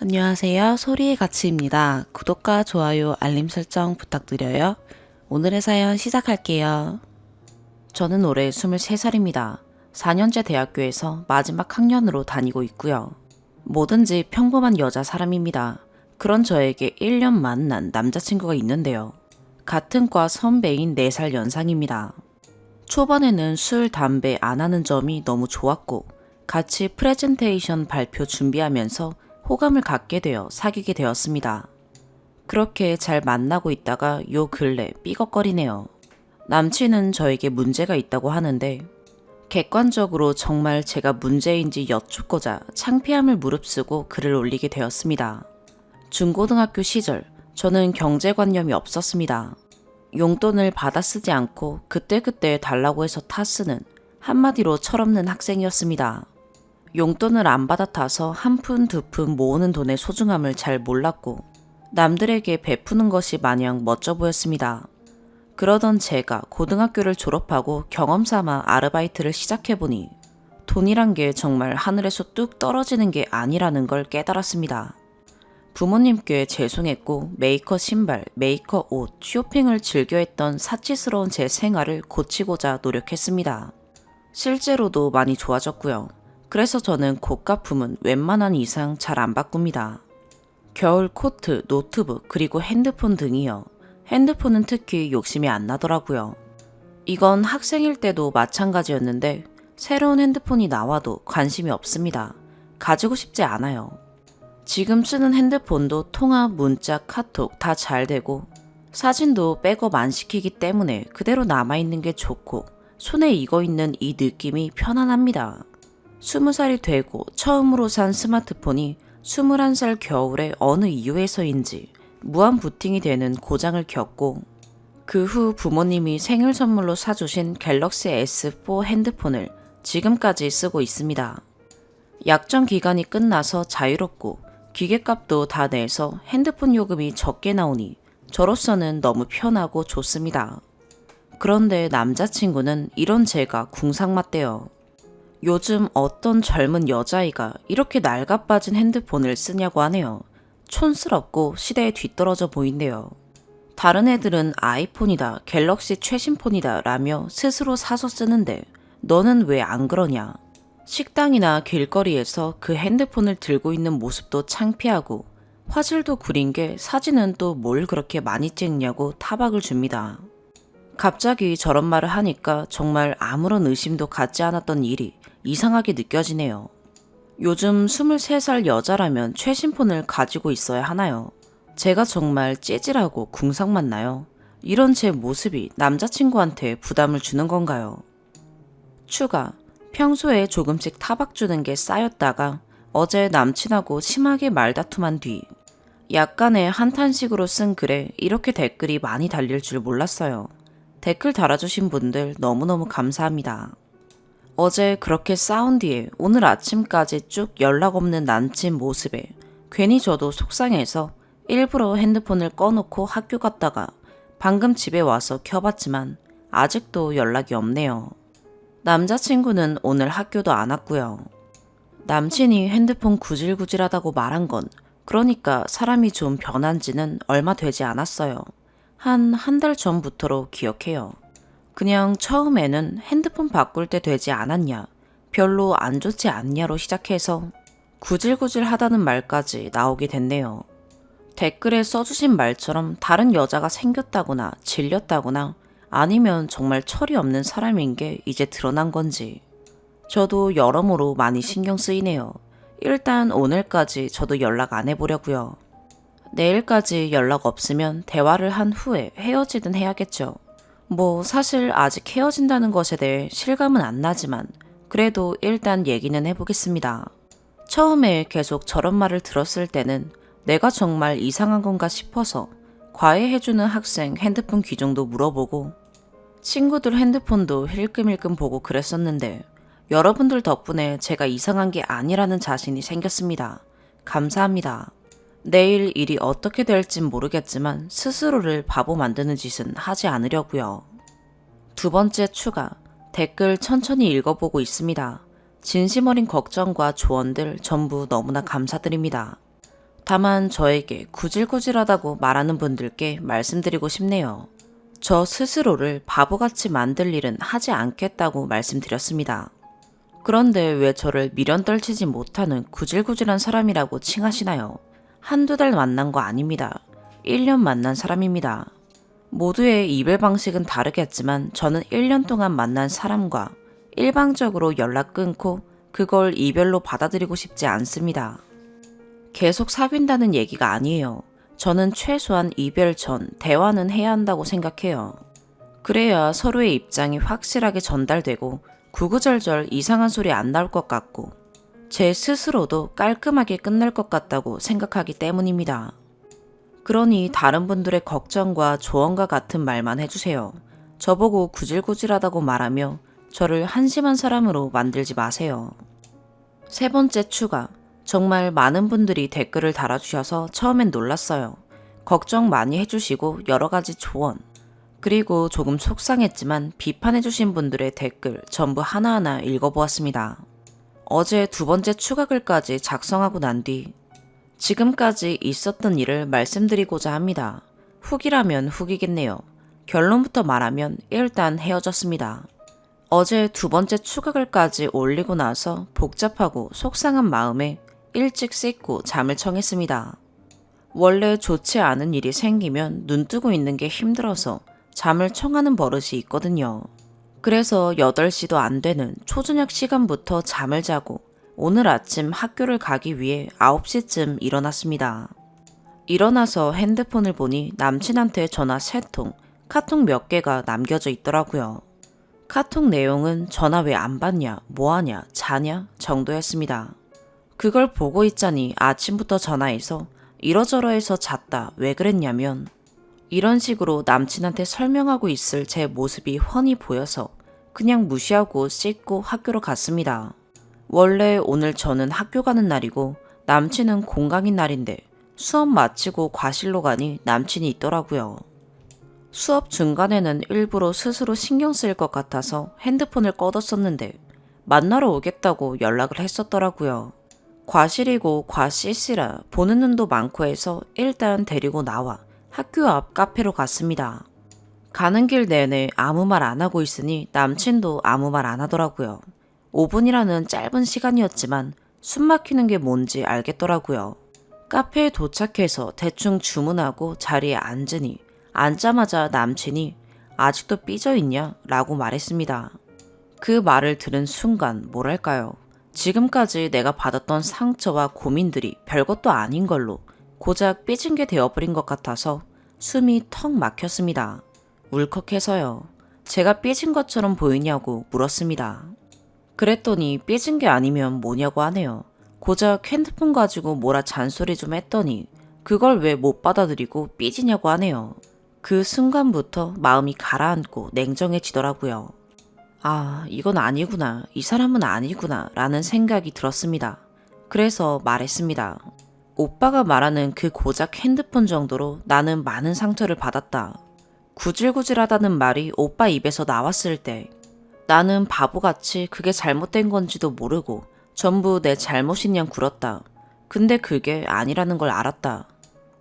안녕하세요. 소리의 가치입니다. 구독과 좋아요, 알림 설정 부탁드려요. 오늘의 사연 시작할게요. 저는 올해 23살입니다. 4년제 대학교에서 마지막 학년으로 다니고 있고요. 뭐든지 평범한 여자 사람입니다. 그런 저에게 1년 만난 남자친구가 있는데요. 같은 과 선배인 4살 연상입니다. 초반에는 술, 담배 안 하는 점이 너무 좋았고 같이 프레젠테이션 발표 준비하면서 호감을 갖게 되어 사귀게 되었습니다. 그렇게 잘 만나고 있다가 요 근래 삐걱거리네요. 남친은 저에게 문제가 있다고 하는데 객관적으로 정말 제가 문제인지 여쭙고자 창피함을 무릅쓰고 글을 올리게 되었습니다. 중고등학교 시절 저는 경제관념이 없었습니다. 용돈을 받아 쓰지 않고 그때그때 달라고 해서 타 쓰는 한마디로 철없는 학생이었습니다. 용돈을 안 받아 타서 한 푼 두 푼 모으는 돈의 소중함을 잘 몰랐고 남들에게 베푸는 것이 마냥 멋져 보였습니다. 그러던 제가 고등학교를 졸업하고 경험 삼아 아르바이트를 시작해보니 돈이란 게 정말 하늘에서 뚝 떨어지는 게 아니라는 걸 깨달았습니다. 부모님께 죄송했고 메이커 신발, 메이커 옷, 쇼핑을 즐겨했던 사치스러운 제 생활을 고치고자 노력했습니다. 실제로도 많이 좋아졌고요. 그래서 저는 고가품은 웬만한 이상 잘 안 바꿉니다. 겨울 코트, 노트북, 그리고 핸드폰 등이요. 핸드폰은 특히 욕심이 안 나더라고요. 이건 학생일 때도 마찬가지였는데 새로운 핸드폰이 나와도 관심이 없습니다. 가지고 싶지 않아요. 지금 쓰는 핸드폰도 통화, 문자, 카톡 다 잘 되고 사진도 백업 안 시키기 때문에 그대로 남아있는 게 좋고 손에 익어있는 이 느낌이 편안합니다. 20살이 되고 처음으로 산 스마트폰이 21살 겨울에 어느 이유에서인지 무한 부팅이 되는 고장을 겪고 그 후 부모님이 생일 선물로 사주신 갤럭시 S4 핸드폰을 지금까지 쓰고 있습니다. 약정 기간이 끝나서 자유롭고 기계값도 다 내서 핸드폰 요금이 적게 나오니 저로서는 너무 편하고 좋습니다. 그런데 남자친구는 이런 제가 궁상맞대요. 요즘 어떤 젊은 여자아이가 이렇게 낡아빠진 핸드폰을 쓰냐고 하네요. 촌스럽고 시대에 뒤떨어져 보인대요. 다른 애들은 아이폰이다, 갤럭시 최신폰이다 라며 스스로 사서 쓰는데 너는 왜 안 그러냐. 식당이나 길거리에서 그 핸드폰을 들고 있는 모습도 창피하고 화질도 구린 게 사진은 또 뭘 그렇게 많이 찍냐고 타박을 줍니다. 갑자기 저런 말을 하니까 정말 아무런 의심도 갖지 않았던 일이 이상하게 느껴지네요. 요즘 23살 여자라면 최신폰을 가지고 있어야 하나요? 제가 정말 찌질하고 궁상맞나요? 이런 제 모습이 남자친구한테 부담을 주는 건가요? 추가, 평소에 조금씩 타박 주는 게 쌓였다가 어제 남친하고 심하게 말다툼한 뒤 약간의 한탄식으로 쓴 글에 이렇게 댓글이 많이 달릴 줄 몰랐어요. 댓글 달아주신 분들 너무너무 감사합니다. 어제 그렇게 싸운 뒤에 오늘 아침까지 쭉 연락 없는 남친 모습에 괜히 저도 속상해서 일부러 핸드폰을 꺼놓고 학교 갔다가 방금 집에 와서 켜봤지만 아직도 연락이 없네요. 남자친구는 오늘 학교도 안 왔고요. 남친이 핸드폰 구질구질하다고 말한 건 그러니까 사람이 좀 변한지는 얼마 되지 않았어요. 한 달 전부터로 기억해요. 그냥 처음에는 핸드폰 바꿀 때 되지 않았냐, 별로 안 좋지 않냐로 시작해서 구질구질 하다는 말까지 나오게 됐네요. 댓글에 써주신 말처럼 다른 여자가 생겼다거나 질렸다거나 아니면 정말 철이 없는 사람인 게 이제 드러난 건지 저도 여러모로 많이 신경 쓰이네요. 일단 오늘까지 저도 연락 안 해보려고요. 내일까지 연락 없으면 대화를 한 후에 헤어지든 해야겠죠. 뭐 사실 아직 헤어진다는 것에 대해 실감은 안 나지만 그래도 일단 얘기는 해보겠습니다. 처음에 계속 저런 말을 들었을 때는 내가 정말 이상한 건가 싶어서 과외해주는 학생 핸드폰 귀종도 물어보고 친구들 핸드폰도 힐끔힐끔 보고 그랬었는데 여러분들 덕분에 제가 이상한 게 아니라는 자신이 생겼습니다. 감사합니다. 내일 일이 어떻게 될진 모르겠지만 스스로를 바보 만드는 짓은 하지 않으려고요. 두 번째 추가, 댓글 천천히 읽어보고 있습니다. 진심 어린 걱정과 조언들 전부 너무나 감사드립니다. 다만 저에게 구질구질하다고 말하는 분들께 말씀드리고 싶네요. 저 스스로를 바보같이 만들 일은 하지 않겠다고 말씀드렸습니다. 그런데 왜 저를 미련 떨치지 못하는 구질구질한 사람이라고 칭하시나요? 한두 달 만난 거 아닙니다. 1년 만난 사람입니다. 모두의 이별 방식은 다르겠지만 저는 1년 동안 만난 사람과 일방적으로 연락 끊고 그걸 이별로 받아들이고 싶지 않습니다. 계속 사귄다는 얘기가 아니에요. 저는 최소한 이별 전 대화는 해야 한다고 생각해요. 그래야 서로의 입장이 확실하게 전달되고 구구절절 이상한 소리 안 나올 것 같고 제 스스로도 깔끔하게 끝날 것 같다고 생각하기 때문입니다. 그러니 다른 분들의 걱정과 조언과 같은 말만 해주세요. 저보고 구질구질하다고 말하며 저를 한심한 사람으로 만들지 마세요. 세 번째 추가. 정말 많은 분들이 댓글을 달아주셔서 처음엔 놀랐어요. 걱정 많이 해주시고 여러 가지 조언. 그리고 조금 속상했지만 비판해주신 분들의 댓글 전부 하나하나 읽어보았습니다. 어제 두 번째 추가 글까지 작성하고 난 뒤 지금까지 있었던 일을 말씀드리고자 합니다. 후기라면 후기겠네요. 결론부터 말하면 일단 헤어졌습니다. 어제 두 번째 추가 글까지 올리고 나서 복잡하고 속상한 마음에 일찍 씻고 잠을 청했습니다. 원래 좋지 않은 일이 생기면 눈 뜨고 있는 게 힘들어서 잠을 청하는 버릇이 있거든요. 그래서 8시도 안 되는 초저녁 시간부터 잠을 자고 오늘 아침 학교를 가기 위해 9시쯤 일어났습니다. 일어나서 핸드폰을 보니 남친한테 전화 3통, 카톡 몇 개가 남겨져 있더라고요. 카톡 내용은 전화 왜 안 받냐, 뭐하냐, 자냐 정도였습니다. 그걸 보고 있자니 아침부터 전화해서 이러저러해서 잤다 왜 그랬냐면 이런 식으로 남친한테 설명하고 있을 제 모습이 훤히 보여서 그냥 무시하고 씻고 학교로 갔습니다. 원래 오늘 저는 학교 가는 날이고 남친은 공강인 날인데 수업 마치고 과실로 가니 남친이 있더라고요. 수업 중간에는 일부러 스스로 신경 쓰일 것 같아서 핸드폰을 꺼뒀었는데 만나러 오겠다고 연락을 했었더라고요. 과실이고 과CC라 보는 눈도 많고 해서 일단 데리고 나와 학교 앞 카페로 갔습니다. 가는 길 내내 아무 말 안 하고 있으니 남친도 아무 말 안 하더라고요. 5분이라는 짧은 시간이었지만 숨 막히는 게 뭔지 알겠더라고요. 카페에 도착해서 대충 주문하고 자리에 앉으니 앉자마자 남친이 아직도 삐져있냐? 라고 말했습니다. 그 말을 들은 순간 뭐랄까요. 지금까지 내가 받았던 상처와 고민들이 별것도 아닌 걸로 고작 삐진 게 되어버린 것 같아서 숨이 턱 막혔습니다. 울컥해서요. 제가 삐진 것처럼 보이냐고 물었습니다. 그랬더니 삐진 게 아니면 뭐냐고 하네요. 고작 핸드폰 가지고 뭐라 잔소리 좀 했더니 그걸 왜 못 받아들이고 삐지냐고 하네요. 그 순간부터 마음이 가라앉고 냉정해지더라고요. 아, 이건 아니구나. 이 사람은 아니구나. 라는 생각이 들었습니다. 그래서 말했습니다. 오빠가 말하는 그 고작 핸드폰 정도로 나는 많은 상처를 받았다. 구질구질하다는 말이 오빠 입에서 나왔을 때 나는 바보같이 그게 잘못된 건지도 모르고 전부 내 잘못인 양 굴었다. 근데 그게 아니라는 걸 알았다.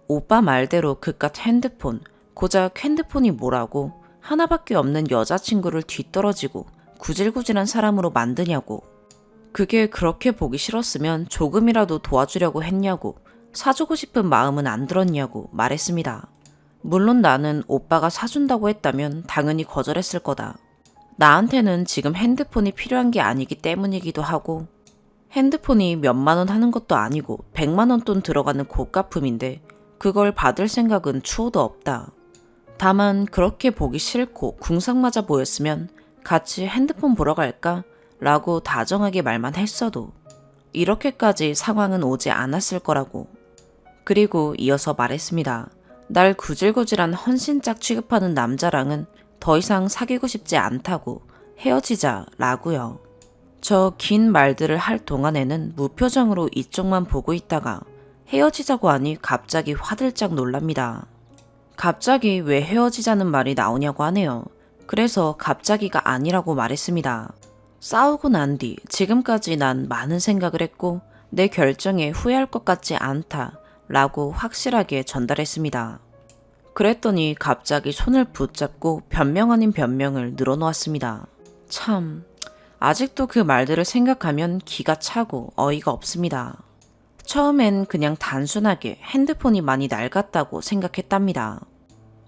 오빠 말대로 그깟 핸드폰, 고작 핸드폰이 뭐라고 하나밖에 없는 여자친구를 뒤떨어지고 구질구질한 사람으로 만드냐고. 그게 그렇게 보기 싫었으면 조금이라도 도와주려고 했냐고, 사주고 싶은 마음은 안 들었냐고 말했습니다. 물론 나는 오빠가 사준다고 했다면 당연히 거절했을 거다. 나한테는 지금 핸드폰이 필요한 게 아니기 때문이기도 하고 핸드폰이 몇만 원 하는 것도 아니고 100만 원 돈 들어가는 고가품인데 그걸 받을 생각은 추호도 없다. 다만 그렇게 보기 싫고 궁상맞아 보였으면 같이 핸드폰 보러 갈까? 라고 다정하게 말만 했어도 이렇게까지 상황은 오지 않았을 거라고. 그리고 이어서 말했습니다. 날 구질구질한 헌신짝 취급하는 남자랑은 더 이상 사귀고 싶지 않다고 헤어지자 라고요. 저 긴 말들을 할 동안에는 무표정으로 이쪽만 보고 있다가 헤어지자고 하니 갑자기 화들짝 놀랍니다. 갑자기 왜 헤어지자는 말이 나오냐고 하네요. 그래서 갑자기가 아니라고 말했습니다. 싸우고 난 뒤 지금까지 난 많은 생각을 했고 내 결정에 후회할 것 같지 않다 라고 확실하게 전달했습니다. 그랬더니 갑자기 손을 붙잡고 변명 아닌 변명을 늘어놓았습니다. 참, 아직도 그 말들을 생각하면 기가 차고 어이가 없습니다. 처음엔 그냥 단순하게 핸드폰이 많이 낡았다고 생각했답니다.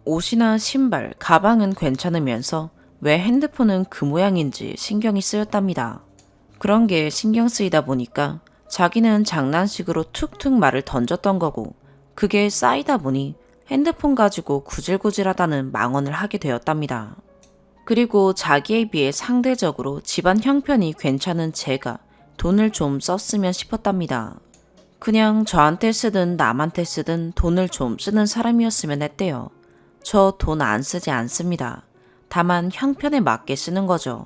옷이나 신발, 가방은 괜찮으면서 왜 핸드폰은 그 모양인지 신경이 쓰였답니다. 그런 게 신경 쓰이다 보니까 자기는 장난식으로 툭툭 말을 던졌던 거고 그게 쌓이다 보니 핸드폰 가지고 구질구질하다는 망언을 하게 되었답니다. 그리고 자기에 비해 상대적으로 집안 형편이 괜찮은 제가 돈을 좀 썼으면 싶었답니다. 그냥 저한테 쓰든 남한테 쓰든 돈을 좀 쓰는 사람이었으면 했대요. 저 돈 안 쓰지 않습니다. 다만 형편에 맞게 쓰는 거죠.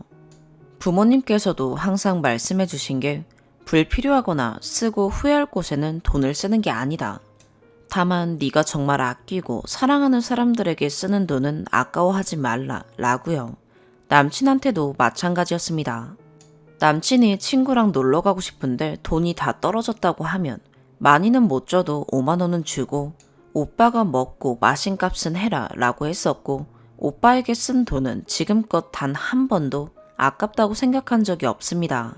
부모님께서도 항상 말씀해 주신 게 불필요하거나 쓰고 후회할 곳에는 돈을 쓰는 게 아니다. 다만 네가 정말 아끼고 사랑하는 사람들에게 쓰는 돈은 아까워하지 말라 라고요. 남친한테도 마찬가지였습니다. 남친이 친구랑 놀러 가고 싶은데 돈이 다 떨어졌다고 하면 많이는 못 줘도 5만 원은 주고 오빠가 먹고 마신 값은 해라 라고 했었고 오빠에게 쓴 돈은 지금껏 단 한 번도 아깝다고 생각한 적이 없습니다.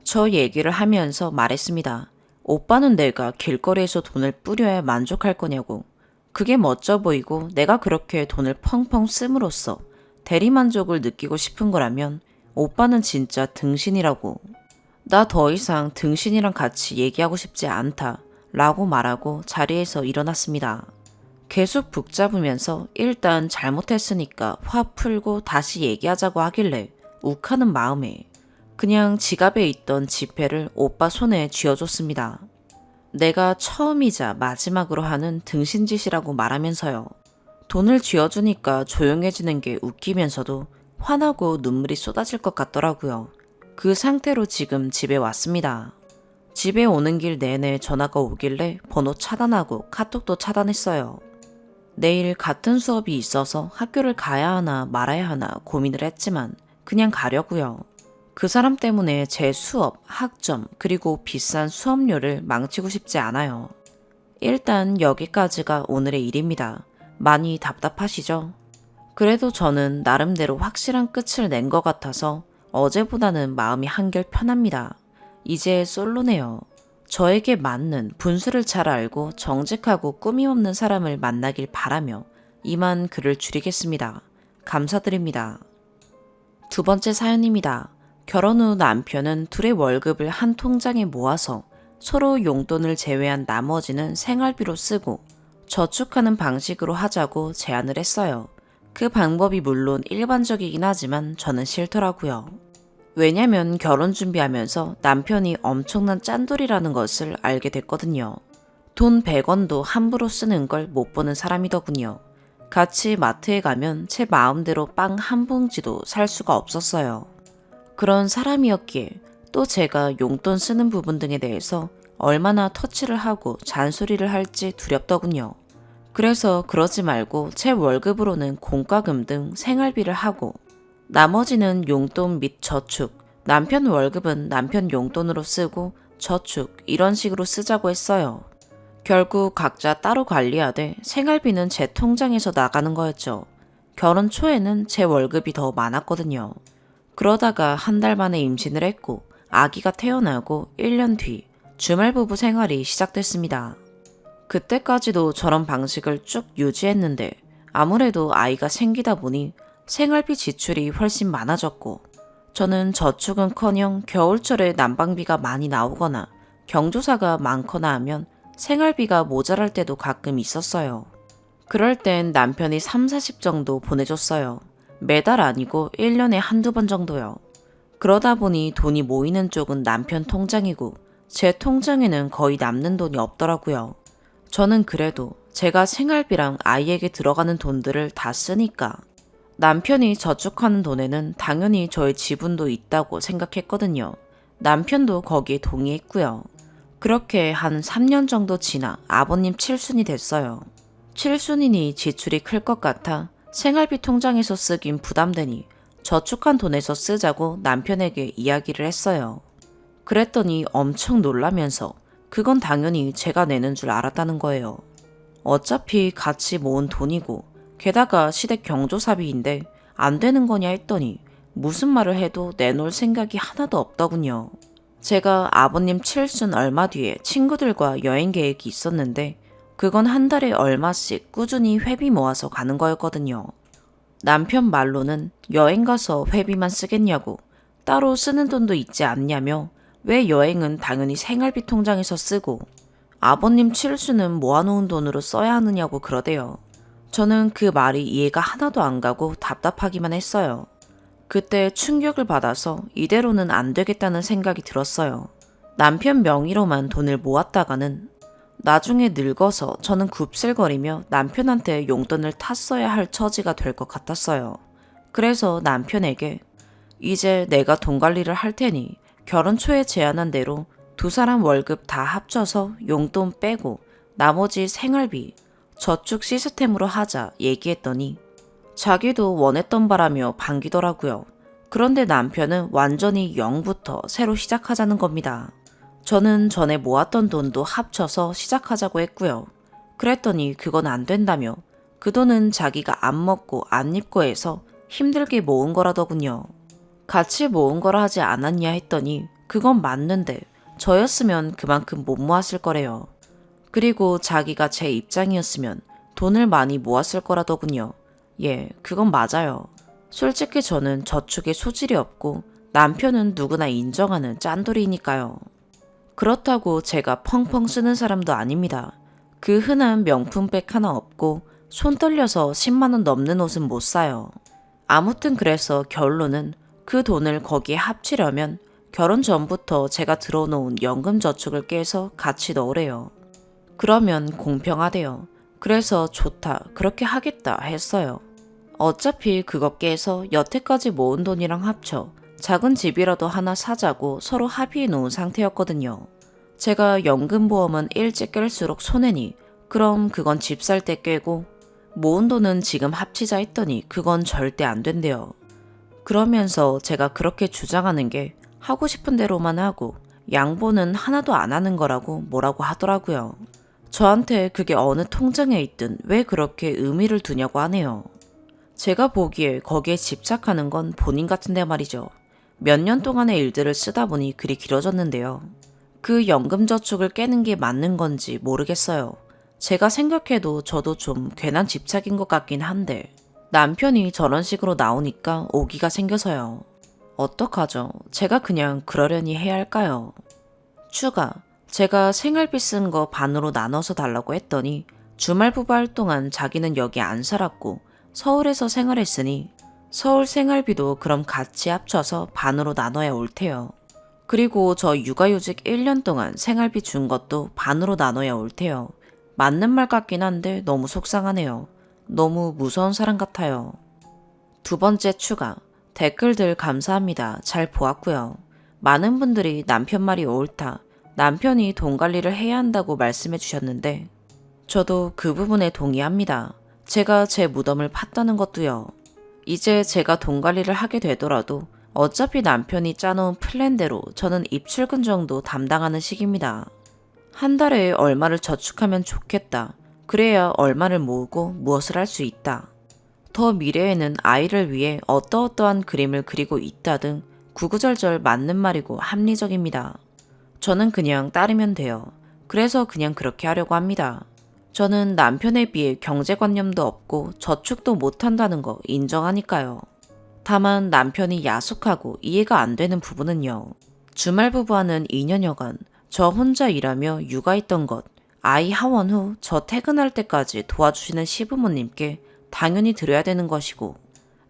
저 얘기를 하면서 말했습니다. 오빠는 내가 길거리에서 돈을 뿌려야 만족할 거냐고. 그게 멋져 보이고 내가 그렇게 돈을 펑펑 씀으로써 대리만족을 느끼고 싶은 거라면 오빠는 진짜 등신이라고. 나 더 이상 등신이랑 같이 얘기하고 싶지 않다 라고 말하고 자리에서 일어났습니다. 계속 북잡으면서 일단 잘못했으니까 화 풀고 다시 얘기하자고 하길래 욱하는 마음에 그냥 지갑에 있던 지폐를 오빠 손에 쥐어줬습니다. 내가 처음이자 마지막으로 하는 등신짓이라고 말하면서요. 돈을 쥐어주니까 조용해지는 게 웃기면서도 화나고 눈물이 쏟아질 것 같더라고요. 그 상태로 지금 집에 왔습니다. 집에 오는 길 내내 전화가 오길래 번호 차단하고 카톡도 차단했어요. 내일 같은 수업이 있어서 학교를 가야 하나 말아야 하나 고민을 했지만 그냥 가려고요. 그 사람 때문에 제 수업, 학점, 그리고 비싼 수업료를 망치고 싶지 않아요. 일단 여기까지가 오늘의 일입니다. 많이 답답하시죠? 그래도 저는 나름대로 확실한 끝을 낸 것 같아서 어제보다는 마음이 한결 편합니다. 이제 솔로네요. 저에게 맞는 분수를 잘 알고 정직하고 꾸미 없는 사람을 만나길 바라며 이만 글을 줄이겠습니다. 감사드립니다. 두 번째 사연입니다. 결혼 후 남편은 둘의 월급을 한 통장에 모아서 서로 용돈을 제외한 나머지는 생활비로 쓰고 저축하는 방식으로 하자고 제안을 했어요. 그 방법이 물론 일반적이긴 하지만 저는 싫더라고요. 왜냐면 결혼 준비하면서 남편이 엄청난 짠돌이라는 것을 알게 됐거든요. 돈 100원도 함부로 쓰는 걸 못 보는 사람이더군요. 같이 마트에 가면 제 마음대로 빵 한 봉지도 살 수가 없었어요. 그런 사람이었기에 또 제가 용돈 쓰는 부분 등에 대해서 얼마나 터치를 하고 잔소리를 할지 두렵더군요. 그래서 그러지 말고 제 월급으로는 공과금 등 생활비를 하고 나머지는 용돈 및 저축, 남편 월급은 남편 용돈으로 쓰고 저축 이런 식으로 쓰자고 했어요. 결국 각자 따로 관리하되 생활비는 제 통장에서 나가는 거였죠. 결혼 초에는 제 월급이 더 많았거든요. 그러다가 한 달 만에 임신을 했고 아기가 태어나고 1년 뒤 주말부부 생활이 시작됐습니다. 그때까지도 저런 방식을 쭉 유지했는데 아무래도 아이가 생기다 보니 생활비 지출이 훨씬 많아졌고 저는 저축은커녕 겨울철에 난방비가 많이 나오거나 경조사가 많거나 하면 생활비가 모자랄 때도 가끔 있었어요. 그럴 땐 남편이 3, 40 정도 보내줬어요. 매달 아니고 1년에 한두 번 정도요. 그러다 보니 돈이 모이는 쪽은 남편 통장이고 제 통장에는 거의 남는 돈이 없더라고요. 저는 그래도 제가 생활비랑 아이에게 들어가는 돈들을 다 쓰니까 남편이 저축하는 돈에는 당연히 저의 지분도 있다고 생각했거든요. 남편도 거기에 동의했고요. 그렇게 한 3년 정도 지나 아버님 칠순이 됐어요. 칠순이니 지출이 클 것 같아 생활비 통장에서 쓰긴 부담되니 저축한 돈에서 쓰자고 남편에게 이야기를 했어요. 그랬더니 엄청 놀라면서 그건 당연히 제가 내는 줄 알았다는 거예요. 어차피 같이 모은 돈이고 게다가 시댁 경조사비인데 안 되는 거냐 했더니 무슨 말을 해도 내놓을 생각이 하나도 없더군요. 제가 아버님 칠순 얼마 뒤에 친구들과 여행 계획이 있었는데 그건 한 달에 얼마씩 꾸준히 회비 모아서 가는 거였거든요. 남편 말로는 여행 가서 회비만 쓰겠냐고 따로 쓰는 돈도 있지 않냐며 왜 여행은 당연히 생활비 통장에서 쓰고 아버님 칠수는 모아놓은 돈으로 써야 하느냐고 그러대요. 저는 그 말이 이해가 하나도 안 가고 답답하기만 했어요. 그때 충격을 받아서 이대로는 안 되겠다는 생각이 들었어요. 남편 명의로만 돈을 모았다가는 나중에 늙어서 저는 굽슬거리며 남편한테 용돈을 탔어야 할 처지가 될 것 같았어요. 그래서 남편에게 이제 내가 돈 관리를 할 테니 결혼 초에 제안한 대로 두 사람 월급 다 합쳐서 용돈 빼고 나머지 생활비, 저축 시스템으로 하자 얘기했더니 자기도 원했던 바라며 반기더라고요. 그런데 남편은 완전히 0부터 새로 시작하자는 겁니다. 저는 전에 모았던 돈도 합쳐서 시작하자고 했고요. 그랬더니 그건 안 된다며 그 돈은 자기가 안 먹고 안 입고 해서 힘들게 모은 거라더군요. 같이 모은 거라 하지 않았냐 했더니 그건 맞는데 저였으면 그만큼 못 모았을 거래요. 그리고 자기가 제 입장이었으면 돈을 많이 모았을 거라더군요. 예, 그건 맞아요. 솔직히 저는 저축에 소질이 없고 남편은 누구나 인정하는 짠돌이니까요. 그렇다고 제가 펑펑 쓰는 사람도 아닙니다. 그 흔한 명품백 하나 없고 손 떨려서 10만 원 넘는 옷은 못 사요. 아무튼 그래서 결론은 그 돈을 거기에 합치려면 결혼 전부터 제가 들어놓은 연금 저축을 깨서 같이 넣으래요. 그러면 공평하대요. 그래서 좋다, 그렇게 하겠다 했어요. 어차피 그거 깨서 여태까지 모은 돈이랑 합쳐 작은 집이라도 하나 사자고 서로 합의해 놓은 상태였거든요. 제가 연금보험은 일찍 깰수록 손해니 그럼 그건 집 살 때 깨고 모은 돈은 지금 합치자 했더니 그건 절대 안 된대요. 그러면서 제가 그렇게 주장하는 게 하고 싶은 대로만 하고 양보는 하나도 안 하는 거라고 뭐라고 하더라고요. 저한테 그게 어느 통장에 있든 왜 그렇게 의미를 두냐고 하네요. 제가 보기에 거기에 집착하는 건 본인 같은데 말이죠. 몇 년 동안의 일들을 쓰다 보니 그리 길어졌는데요. 그 연금저축을 깨는 게 맞는 건지 모르겠어요. 제가 생각해도 저도 좀 괜한 집착인 것 같긴 한데 남편이 저런 식으로 나오니까 오기가 생겨서요. 어떡하죠? 제가 그냥 그러려니 해야 할까요? 추가, 제가 생활비 쓴 거 반으로 나눠서 달라고 했더니 주말 부부할 동안 자기는 여기 안 살았고 서울에서 생활했으니 서울 생활비도 그럼 같이 합쳐서 반으로 나눠야 옳대요. 그리고 저 육아휴직 1년 동안 생활비 준 것도 반으로 나눠야 옳대요. 맞는 말 같긴 한데 너무 속상하네요. 너무 무서운 사람 같아요. 두 번째 추가, 댓글들 감사합니다. 잘 보았고요. 많은 분들이 남편 말이 옳다, 남편이 돈 관리를 해야 한다고 말씀해 주셨는데 저도 그 부분에 동의합니다. 제가 제 무덤을 팠다는 것도요. 이제 제가 돈 관리를 하게 되더라도 어차피 남편이 짜놓은 플랜대로 저는 입출근 정도 담당하는 식입니다. 한 달에 얼마를 저축하면 좋겠다. 그래야 얼마를 모으고 무엇을 할 수 있다. 더 미래에는 아이를 위해 어떠어떠한 그림을 그리고 있다 등 구구절절 맞는 말이고 합리적입니다. 저는 그냥 따르면 돼요. 그래서 그냥 그렇게 하려고 합니다. 저는 남편에 비해 경제관념도 없고 저축도 못한다는 거 인정하니까요. 다만 남편이 야속하고 이해가 안 되는 부분은요. 주말 부부하는 2년여간 저 혼자 일하며 육아했던 것, 아이 하원 후 저 퇴근할 때까지 도와주시는 시부모님께 당연히 드려야 되는 것이고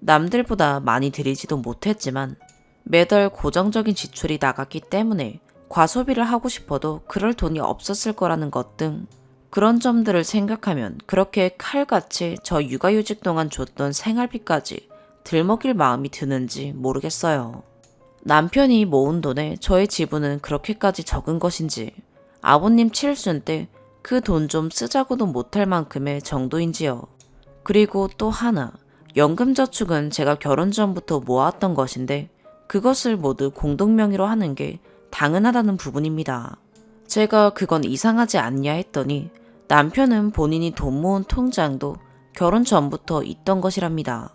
남들보다 많이 드리지도 못했지만 매달 고정적인 지출이 나갔기 때문에 과소비를 하고 싶어도 그럴 돈이 없었을 거라는 것 등 그런 점들을 생각하면 그렇게 칼같이 저 육아휴직 동안 줬던 생활비까지 들먹일 마음이 드는지 모르겠어요. 남편이 모은 돈에 저의 지분은 그렇게까지 적은 것인지 아버님 칠순 때 그 돈 좀 쓰자고도 못할 만큼의 정도인지요. 그리고 또 하나, 연금저축은 제가 결혼 전부터 모았던 것인데 그것을 모두 공동명의로 하는 게 당연하다는 부분입니다. 제가 그건 이상하지 않냐 했더니 남편은 본인이 돈 모은 통장도 결혼 전부터 있던 것이랍니다.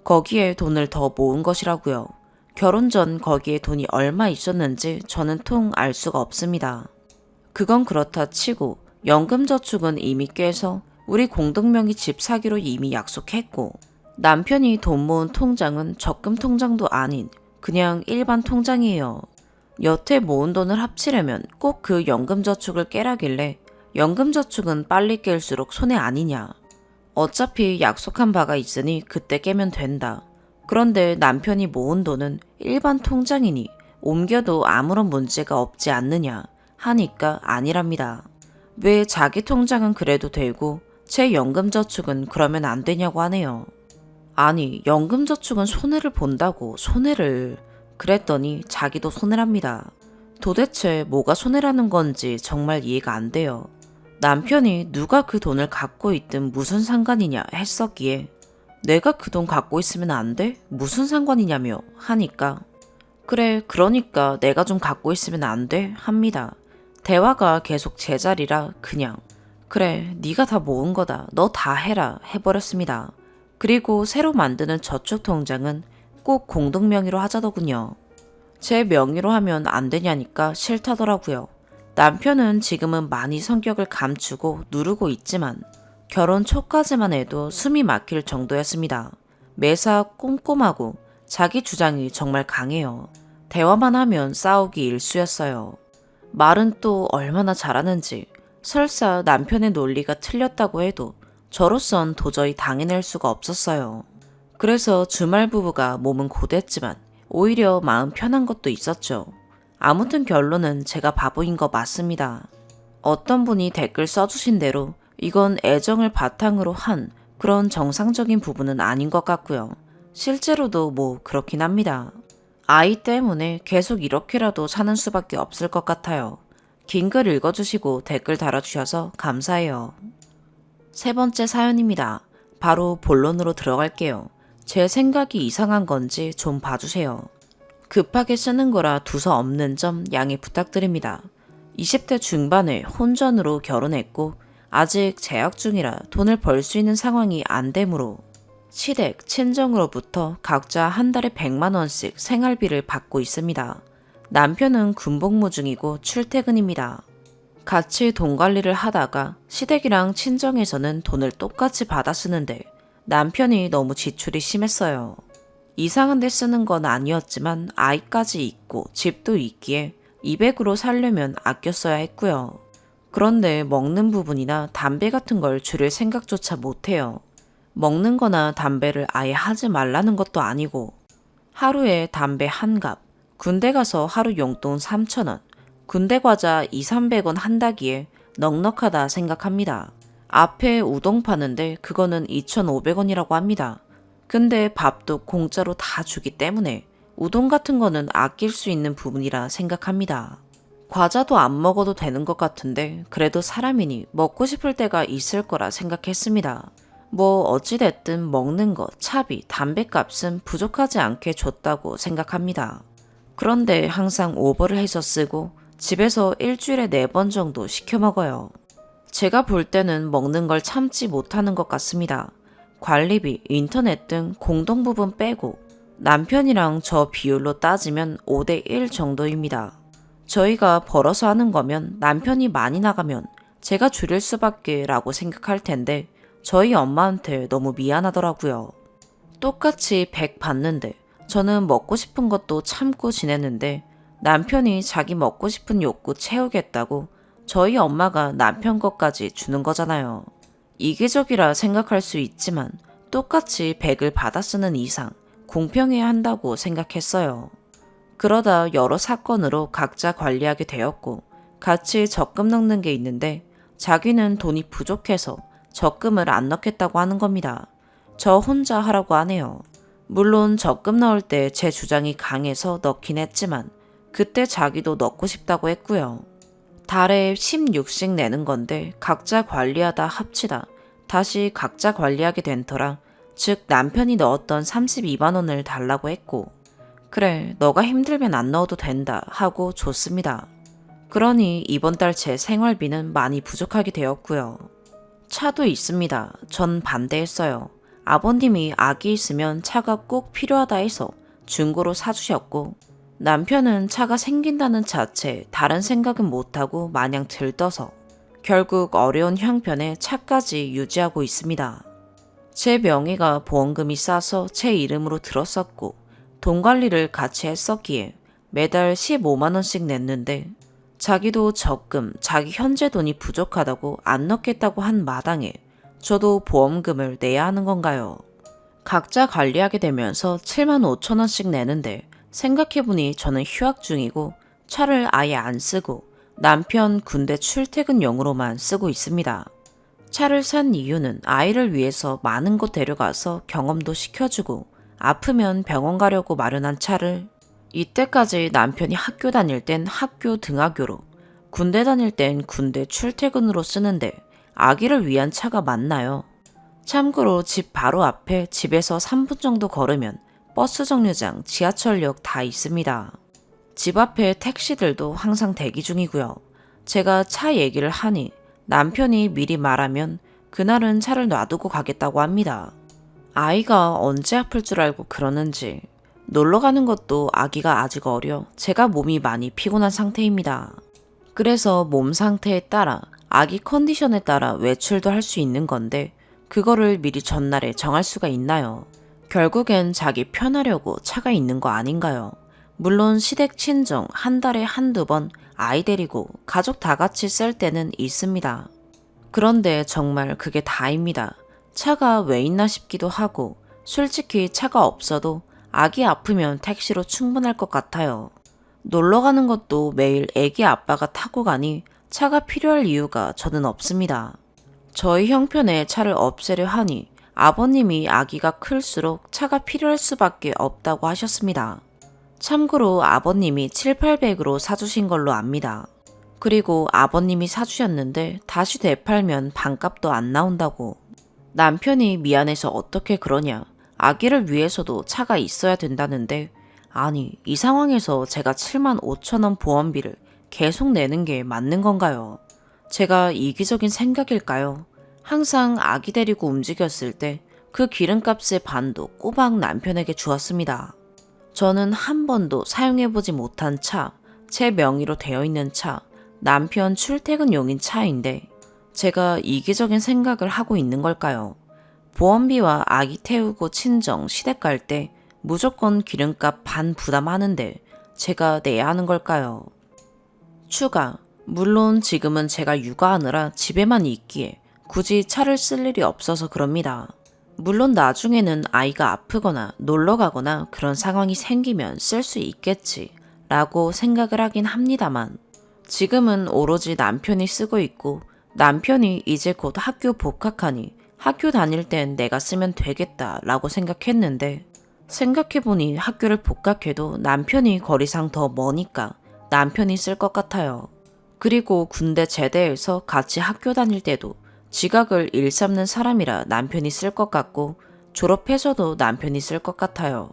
거기에 돈을 더 모은 것이라고요. 결혼 전 거기에 돈이 얼마 있었는지 저는 통 알 수가 없습니다. 그건 그렇다 치고 연금저축은 이미 깨서 우리 공동명의 집 사기로 이미 약속했고, 남편이 돈 모은 통장은 적금 통장도 아닌 그냥 일반 통장이에요. 여태 모은 돈을 합치려면 꼭 그 연금저축을 깨라길래 연금저축은 빨리 깰수록 손해 아니냐. 어차피 약속한 바가 있으니 그때 깨면 된다. 그런데 남편이 모은 돈은 일반 통장이니 옮겨도 아무런 문제가 없지 않느냐 하니까 아니랍니다. 왜 자기 통장은 그래도 되고 제 연금저축은 그러면 안 되냐고 하네요. 아니, 연금저축은 손해를 본다고 손해를. 그랬더니 자기도 손해랍니다. 도대체 뭐가 손해라는 건지 정말 이해가 안 돼요. 남편이 누가 그 돈을 갖고 있든 무슨 상관이냐 했었기에 내가 그 돈 갖고 있으면 안 돼? 무슨 상관이냐며 하니까 그래, 그러니까 내가 좀 갖고 있으면 안 돼? 합니다. 대화가 계속 제자리라 그냥 그래, 네가 다 모은 거다. 너 다 해라 해버렸습니다. 그리고 새로 만드는 저축 통장은 꼭 공동 명의로 하자더군요. 제 명의로 하면 안 되냐니까 싫다더라고요. 남편은 지금은 많이 성격을 감추고 누르고 있지만 결혼 초까지만 해도 숨이 막힐 정도였습니다. 매사 꼼꼼하고 자기 주장이 정말 강해요. 대화만 하면 싸우기 일쑤였어요. 말은 또 얼마나 잘하는지. 설사 남편의 논리가 틀렸다고 해도 저로선 도저히 당해낼 수가 없었어요. 그래서 주말 부부가 몸은 고됐지만 오히려 마음 편한 것도 있었죠. 아무튼 결론은 제가 바보인 거 맞습니다. 어떤 분이 댓글 써주신 대로 이건 애정을 바탕으로 한 그런 정상적인 부부는 아닌 것 같고요. 실제로도 뭐 그렇긴 합니다. 아이 때문에 계속 이렇게라도 사는 수밖에 없을 것 같아요. 긴 글 읽어주시고 댓글 달아주셔서 감사해요. 세 번째 사연입니다. 바로 본론으로 들어갈게요. 제 생각이 이상한 건지 좀 봐주세요. 급하게 쓰는 거라 두서 없는 점 양해 부탁드립니다. 20대 중반에 혼전으로 결혼했고 아직 재학 중이라 돈을 벌 수 있는 상황이 안 되므로 시댁, 친정으로부터 각자 한 달에 100만 원씩 생활비를 받고 있습니다. 남편은 군복무 중이고 출퇴근입니다. 같이 돈 관리를 하다가 시댁이랑 친정에서는 돈을 똑같이 받아 쓰는데 남편이 너무 지출이 심했어요. 이상한 데 쓰는 건 아니었지만 아이까지 있고 집도 있기에 200으로 살려면 아껴 써야 했고요. 그런데 먹는 부분이나 담배 같은 걸 줄일 생각조차 못해요. 먹는 거나 담배를 아예 하지 말라는 것도 아니고 하루에 담배 한 갑, 군대 가서 하루 용돈 3,000원, 군대 과자 200~300원 한다기에 넉넉하다 생각합니다. 앞에 우동 파는데 그거는 2,500원이라고 합니다. 근데 밥도 공짜로 다 주기 때문에 우동 같은 거는 아낄 수 있는 부분이라 생각합니다. 과자도 안 먹어도 되는 것 같은데 그래도 사람이니 먹고 싶을 때가 있을 거라 생각했습니다. 뭐 어찌됐든 먹는 거, 차비, 담배값은 부족하지 않게 줬다고 생각합니다. 그런데 항상 오버를 해서 쓰고 집에서 일주일에 4번 정도 시켜 먹어요. 제가 볼 때는 먹는 걸 참지 못하는 것 같습니다. 관리비, 인터넷 등 공동 부분 빼고 남편이랑 저 비율로 따지면 5대1 정도입니다. 저희가 벌어서 하는 거면 남편이 많이 나가면 제가 줄일 수밖에 라고 생각할 텐데 저희 엄마한테 너무 미안하더라고요. 똑같이 100 받는데 저는 먹고 싶은 것도 참고 지냈는데 남편이 자기 먹고 싶은 욕구 채우겠다고 저희 엄마가 남편 것까지 주는 거잖아요. 이기적이라 생각할 수 있지만 똑같이 100을 받아 쓰는 이상 공평해야 한다고 생각했어요. 그러다 여러 사건으로 각자 관리하게 되었고 같이 적금 넣는 게 있는데 자기는 돈이 부족해서 적금을 안 넣겠다고 하는 겁니다. 저 혼자 하라고 하네요. 물론 적금 넣을 때 제 주장이 강해서 넣긴 했지만 그때 자기도 넣고 싶다고 했고요. 달에 16씩 내는 건데 각자 관리하다 합치다 다시 각자 관리하게 된 터라 즉 남편이 넣었던 32만 원을 달라고 했고 그래 너가 힘들면 안 넣어도 된다 하고 줬습니다. 그러니 이번 달 제 생활비는 많이 부족하게 되었고요. 차도 있습니다. 전 반대했어요. 아버님이 아기 있으면 차가 꼭 필요하다 해서 중고로 사주셨고, 남편은 차가 생긴다는 자체 다른 생각은 못하고 마냥 들떠서 결국 어려운 형편에 차까지 유지하고 있습니다. 제 명의가 보험금이 싸서 제 이름으로 들었었고 돈 관리를 같이 했었기에 매달 15만원씩 냈는데, 자기도 적금, 자기 현재 돈이 부족하다고 안 넣겠다고 한 마당에 저도 보험금을 내야 하는 건가요? 각자 관리하게 되면서 7만 5천 원씩 내는데, 생각해보니 저는 휴학 중이고 차를 아예 안 쓰고 남편 군대 출퇴근용으로만 쓰고 있습니다. 차를 산 이유는 아이를 위해서 많은 곳 데려가서 경험도 시켜주고 아프면 병원 가려고 마련한 차를, 이때까지 남편이 학교 다닐 땐 학교 등하교로, 군대 다닐 땐 군대 출퇴근으로 쓰는데 아기를 위한 차가 맞나요? 참고로 집 바로 앞에 집에서 3분 정도 걸으면 버스 정류장, 지하철역 다 있습니다. 집 앞에 택시들도 항상 대기 중이고요. 제가 차 얘기를 하니 남편이 미리 말하면 그날은 차를 놔두고 가겠다고 합니다. 아이가 언제 아플 줄 알고 그러는지. 놀러 가는 것도 아기가 아직 어려 제가 몸이 많이 피곤한 상태입니다. 그래서 몸 상태에 따라 아기 컨디션에 따라 외출도 할 수 있는 건데, 그거를 미리 전날에 정할 수가 있나요? 결국엔 자기 편하려고 차가 있는 거 아닌가요? 물론 시댁 친정 한 달에 한두 번 아이 데리고 가족 다 같이 쓸 때는 있습니다. 그런데 정말 그게 다입니다. 차가 왜 있나 싶기도 하고, 솔직히 차가 없어도 아기 아프면 택시로 충분할 것 같아요. 놀러 가는 것도 매일 애기 아빠가 타고 가니 차가 필요할 이유가 저는 없습니다. 저희 형편에 차를 없애려 하니 아버님이 아기가 클수록 차가 필요할 수밖에 없다고 하셨습니다. 참고로 아버님이 7, 800으로 사주신 걸로 압니다. 그리고 아버님이 사주셨는데 다시 되팔면 반값도 안 나온다고. 남편이 미안해서 어떻게 그러냐, 아기를 위해서도 차가 있어야 된다는데, 아니 이 상황에서 제가 7만 5천 원 보험비를 계속 내는 게 맞는 건가요? 제가 이기적인 생각일까요? 항상 아기 데리고 움직였을 때 그 기름값의 반도 꼬박 남편에게 주었습니다. 저는 한 번도 사용해보지 못한 차, 제 명의로 되어 있는 차, 남편 출퇴근용인 차인데 제가 이기적인 생각을 하고 있는 걸까요? 보험비와 아기 태우고 친정, 시댁 갈 때 무조건 기름값 반 부담하는데 제가 내야 하는 걸까요? 추가, 물론 지금은 제가 육아하느라 집에만 있기에 굳이 차를 쓸 일이 없어서 그럽니다. 물론 나중에는 아이가 아프거나 놀러 가거나 그런 상황이 생기면 쓸 수 있겠지 라고 생각을 하긴 합니다만, 지금은 오로지 남편이 쓰고 있고 남편이 이제 곧 학교 복학하니 학교 다닐 땐 내가 쓰면 되겠다 라고 생각했는데, 생각해보니 학교를 복학해도 남편이 거리상 더 머니까 남편이 쓸 것 같아요. 그리고 군대 제대해서 같이 학교 다닐 때도 지각을 일삼는 사람이라 남편이 쓸 것 같고, 졸업해서도 남편이 쓸 것 같아요.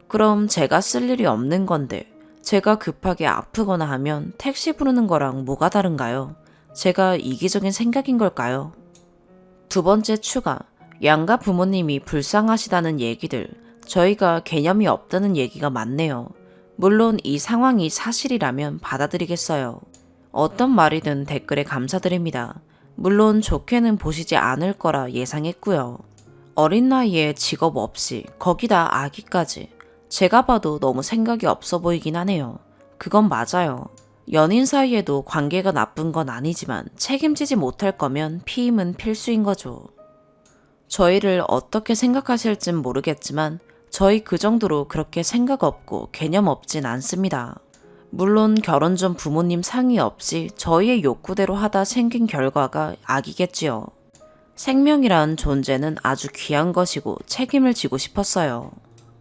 그럼 제가 쓸 일이 없는 건데 제가 급하게 아프거나 하면 택시 부르는 거랑 뭐가 다른가요? 제가 이기적인 생각인 걸까요? 두 번째 추가, 양가 부모님이 불쌍하시다는 얘기들, 저희가 개념이 없다는 얘기가 많네요. 물론 이 상황이 사실이라면 받아들이겠어요. 어떤 말이든 댓글에 감사드립니다. 물론 좋게는 보시지 않을 거라 예상했고요. 어린 나이에 직업 없이 거기다 아기까지, 제가 봐도 너무 생각이 없어 보이긴 하네요. 그건 맞아요. 연인 사이에도 관계가 나쁜 건 아니지만 책임지지 못할 거면 피임은 필수인 거죠. 저희를 어떻게 생각하실진 모르겠지만 저희 그 정도로 그렇게 생각 없고 개념 없진 않습니다. 물론 결혼 전 부모님 상의 없이 저희의 욕구대로 하다 생긴 결과가 아기겠지요. 생명이란 존재는 아주 귀한 것이고 책임을 지고 싶었어요.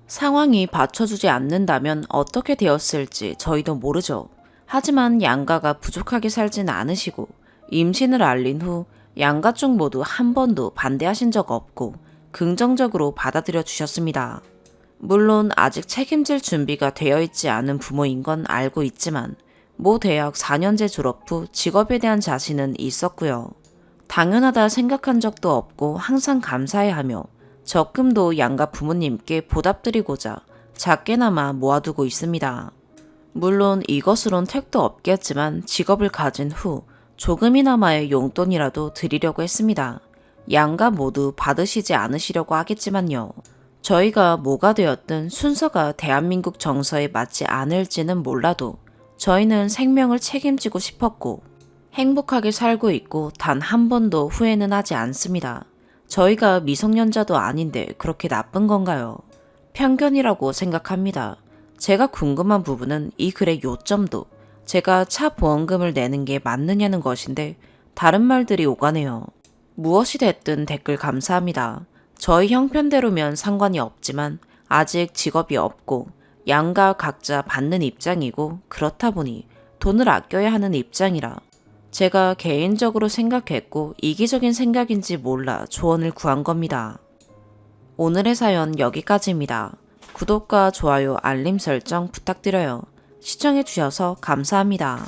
상황이 받쳐주지 않는다면 어떻게 되었을지 저희도 모르죠. 하지만 양가가 부족하게 살진 않으시고 임신을 알린 후 양가 쪽 모두 한 번도 반대하신 적 없고 긍정적으로 받아들여 주셨습니다. 물론 아직 책임질 준비가 되어 있지 않은 부모인 건 알고 있지만 모 대학 4년제 졸업 후 직업에 대한 자신은 있었고요. 당연하다 생각한 적도 없고 항상 감사해하며 적금도 양가 부모님께 보답드리고자 작게나마 모아두고 있습니다. 물론 이것으론 택도 없겠지만 직업을 가진 후 조금이나마의 용돈이라도 드리려고 했습니다. 양가 모두 받으시지 않으시려고 하겠지만요. 저희가 뭐가 되었든 순서가 대한민국 정서에 맞지 않을지는 몰라도 저희는 생명을 책임지고 싶었고 행복하게 살고 있고 단 한 번도 후회는 하지 않습니다. 저희가 미성년자도 아닌데 그렇게 나쁜 건가요? 편견이라고 생각합니다. 제가 궁금한 부분은 이 글의 요점도 제가 차 보험금을 내는 게 맞느냐는 것인데 다른 말들이 오가네요. 무엇이 됐든 댓글 감사합니다. 저희 형편대로면 상관이 없지만 아직 직업이 없고 양가 각자 받는 입장이고 그렇다 보니 돈을 아껴야 하는 입장이라 제가 개인적으로 생각했고 이기적인 생각인지 몰라 조언을 구한 겁니다. 오늘의 사연 여기까지입니다. 구독과 좋아요, 알림 설정 부탁드려요. 시청해주셔서 감사합니다.